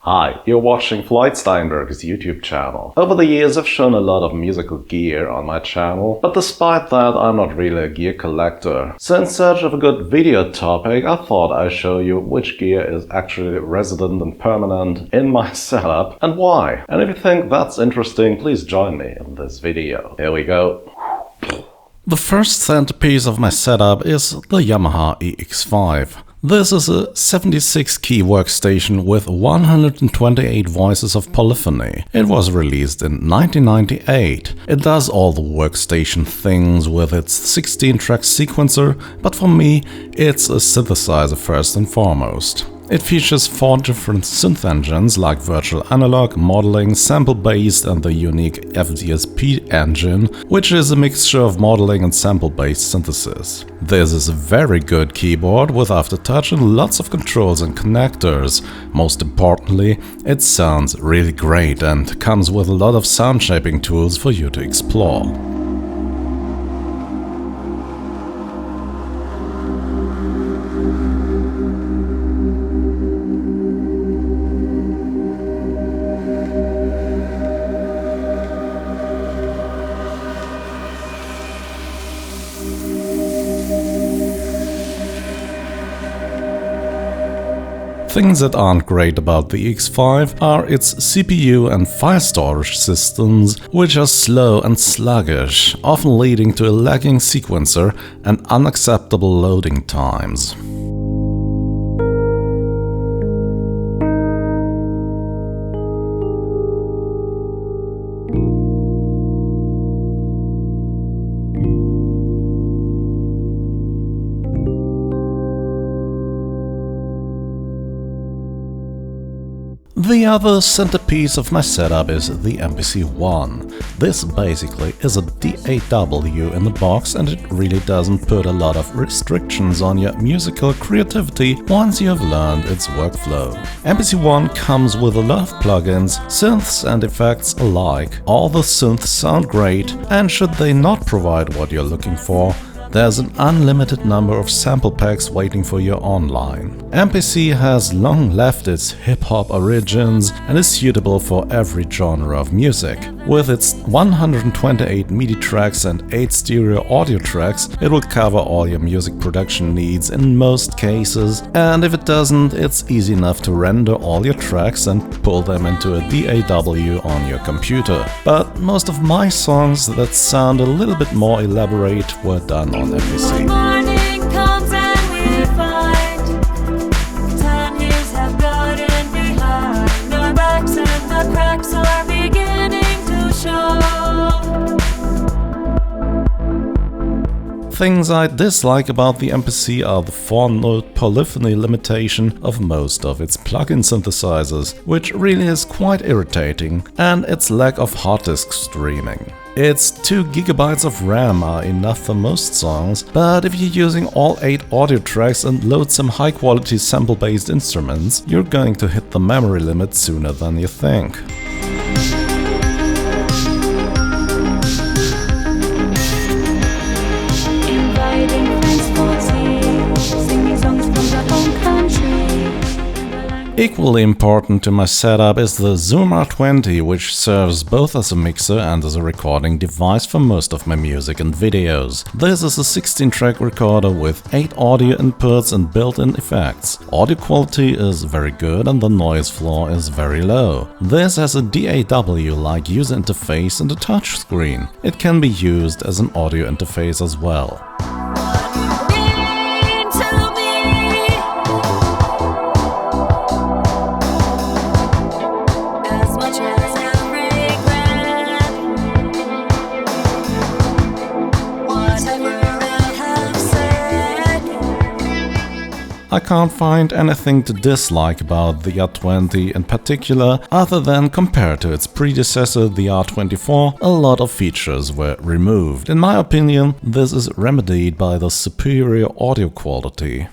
Hi, you're watching Floyd Steinberg's YouTube channel. Over the years I've shown a lot of musical gear on my channel, but despite that I'm not really a gear collector. So in search of a good video topic, I thought I'd show you which gear is actually resident and permanent in my setup and why. And if you think that's interesting, please join me in this video. Here we go. The first centerpiece of my setup is the Yamaha EX5. This is a 76-key workstation with 128 voices of polyphony. It was released in 1998. It does all the workstation things with its 16-track sequencer, but for me it's a synthesizer first and foremost. It features 4 different synth engines like virtual analog, modeling, sample-based and the unique FDSP engine, which is a mixture of modeling and sample-based synthesis. This is a very good keyboard with aftertouch and lots of controls and connectors. Most importantly, it sounds really great and comes with a lot of sound shaping tools for you to explore. Things that aren't great about the EX5 are its CPU and file storage systems, which are slow and sluggish, often leading to a lagging sequencer and unacceptable loading times. The other centerpiece of my setup is the MPC-1. This basically is a DAW in the box, and it really doesn't put a lot of restrictions on your musical creativity once you have learned its workflow. MPC-1 comes with a lot of plugins, synths and effects alike. All the synths sound great, and should they not provide what you're looking for, there's an unlimited number of sample packs waiting for you online. MPC has long left its hip-hop origins and is suitable for every genre of music. With its 128 MIDI tracks and 8 stereo audio tracks, it will cover all your music production needs in most cases, and if it doesn't, it's easy enough to render all your tracks and pull them into a DAW on your computer. But most of my songs that sound a little bit more elaborate were done on MPC. Morning comes and we find 10 years have gotten behind our backs and the cracks are beginning to show. Things I dislike about the MPC are the 4-note polyphony limitation of most of its plug-in synthesizers, which really is quite irritating, and its lack of hard disk streaming. Its 2 GB of RAM are enough for most songs, but if you're using all 8 audio tracks and load some high-quality sample-based instruments, you're going to hit the memory limit sooner than you think. Equally important to my setup is the Zoom R20, which serves both as a mixer and as a recording device for most of my music and videos. This is a 16-track recorder with 8 audio inputs and built-in effects. Audio quality is very good and the noise floor is very low. This has a DAW-like user interface and a touchscreen. It can be used as an audio interface as well. I can't find anything to dislike about the R20 in particular, other than compared to its predecessor, the R24, a lot of features were removed. In my opinion, this is remedied by the superior audio quality.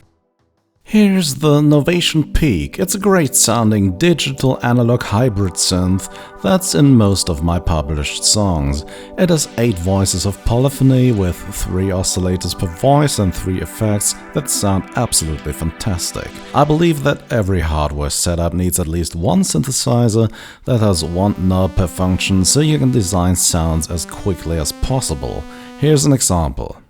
Here's the Novation Peak. It's a great sounding digital analog hybrid synth that's in most of my published songs. It has 8 voices of polyphony with 3 oscillators per voice and 3 effects that sound absolutely fantastic. I believe that every hardware setup needs at least one synthesizer that has 1 knob per function so you can design sounds as quickly as possible. Here's an example.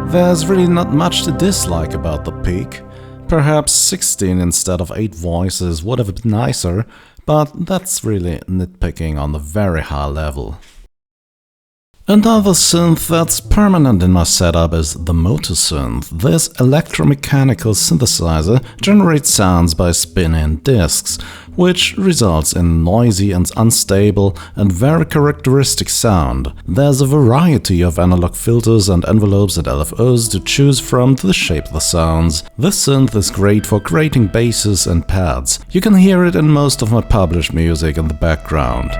There's really not much to dislike about the Peak. Perhaps 16 instead of 8 voices would have been nicer, but that's really nitpicking on the very high level. Another synth that's permanent in my setup is the motor synth. This electromechanical synthesizer generates sounds by spinning discs, which results in noisy and unstable and very characteristic sound. There's a variety of analog filters and envelopes and LFOs to choose from to shape the sounds. This synth is great for creating basses and pads. You can hear it in most of my published music in the background.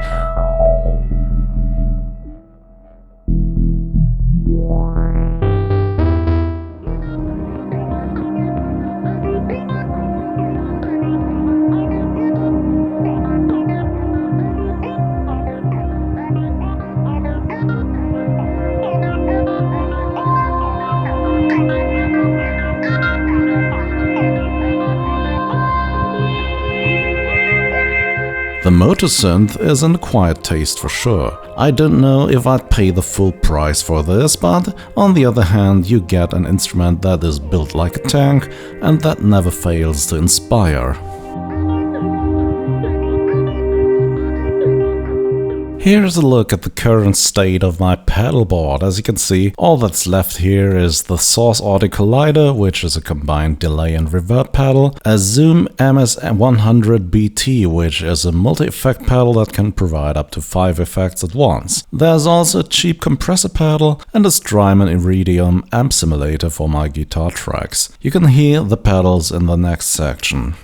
The motor synth is an acquired taste for sure. I don't know if I'd pay the full price for this, but on the other hand you get an instrument that is built like a tank and that never fails to inspire. Here's a look at the current state of my pedalboard. As you can see, all that's left here is the Source Audio Collider, which is a combined delay and reverb pedal, a Zoom MS100BT, which is a multi-effect pedal that can provide up to 5 effects at once. There's also a cheap compressor pedal and a Strymon Iridium amp simulator for my guitar tracks. You can hear the pedals in the next section.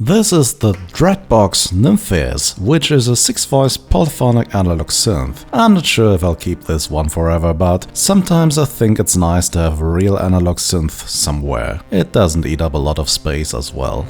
This is the Dreadbox Nymphes, which is a 6-voice polyphonic analog synth. I'm not sure if I'll keep this one forever, but sometimes I think it's nice to have a real analog synth somewhere. It doesn't eat up a lot of space as well.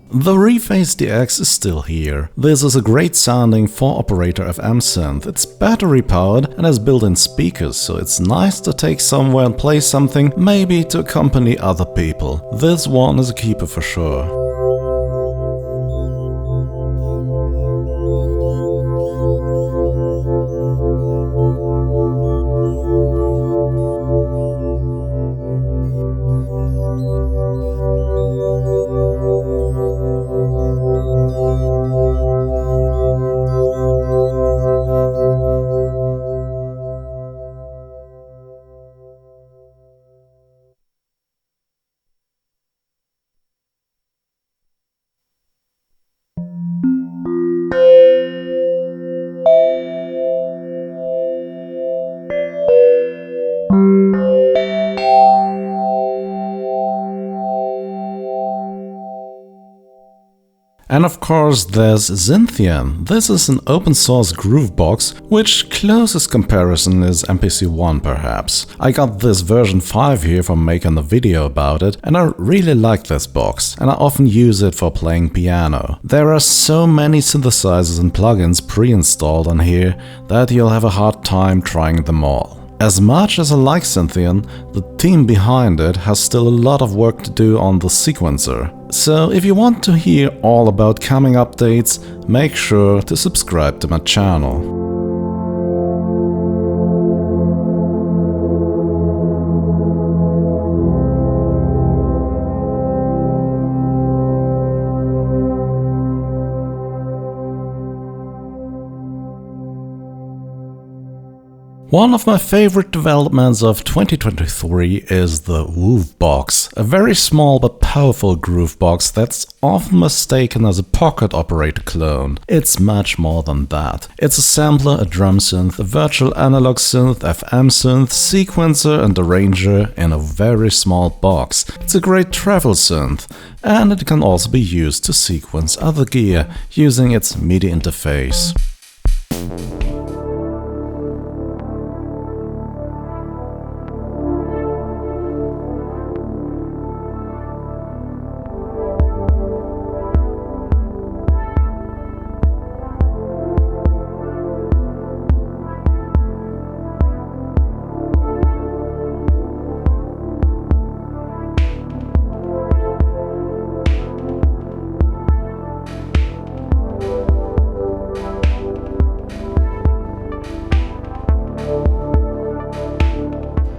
The Reface DX is still here. This is a great sounding 4-operator FM synth. It's battery powered and has built-in speakers, so it's nice to take somewhere and play something, maybe to accompany other people. This one is a keeper for sure. And of course there's Zynthian. This is an open source groove box, which closest comparison is MPC-1 perhaps. I got this version 5 here for making a video about it, and I really like this box, and I often use it for playing piano. There are so many synthesizers and plugins pre-installed on here that you'll have a hard time trying them all. As much as I like Synthian, the team behind it has still a lot of work to do on the sequencer. So if you want to hear all about coming updates, make sure to subscribe to my channel. One of my favorite developments of 2023 is the WOBox, a very small but powerful groove box that's often mistaken as a pocket operator clone. It's much more than that. It's a sampler, a drum synth, a virtual analog synth, FM synth, sequencer and arranger in a very small box. It's a great travel synth, and it can also be used to sequence other gear using its MIDI interface.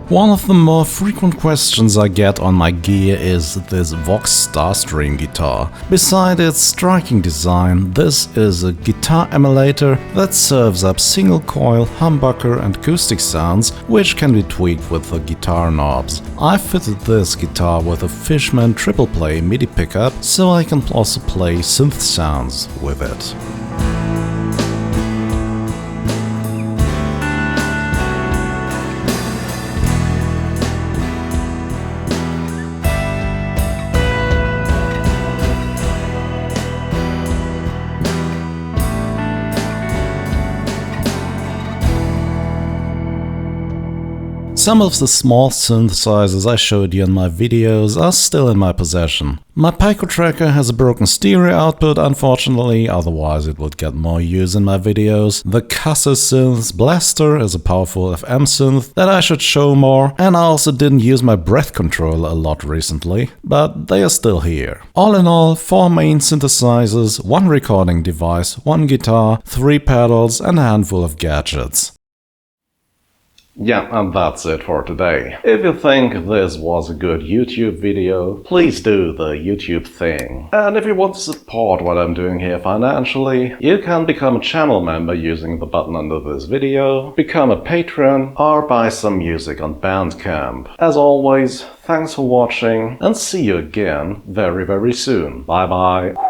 One of the more frequent questions I get on my gear is this Vox Star string guitar. Beside its striking design, this is a guitar emulator that serves up single coil, humbucker and acoustic sounds, which can be tweaked with the guitar knobs. I fitted this guitar with a Fishman triple play MIDI pickup, so I can also play synth sounds with it. Some of the small synthesizers I showed you in my videos are still in my possession. My Pico tracker has a broken stereo output, unfortunately, otherwise it would get more use in my videos. The Casa Synths Blaster is a powerful FM synth that I should show more, and I also didn't use my breath control a lot recently, but they are still here. All in all, 4 main synthesizers, 1 recording device, 1 guitar, 3 pedals and a handful of gadgets. Yeah, and that's it for today. If you think this was a good YouTube video, please do the YouTube thing. And if you want to support what I'm doing here financially, you can become a channel member using the button under this video, become a patron, or buy some music on Bandcamp. As always, thanks for watching, and see you again very, very soon. Bye bye.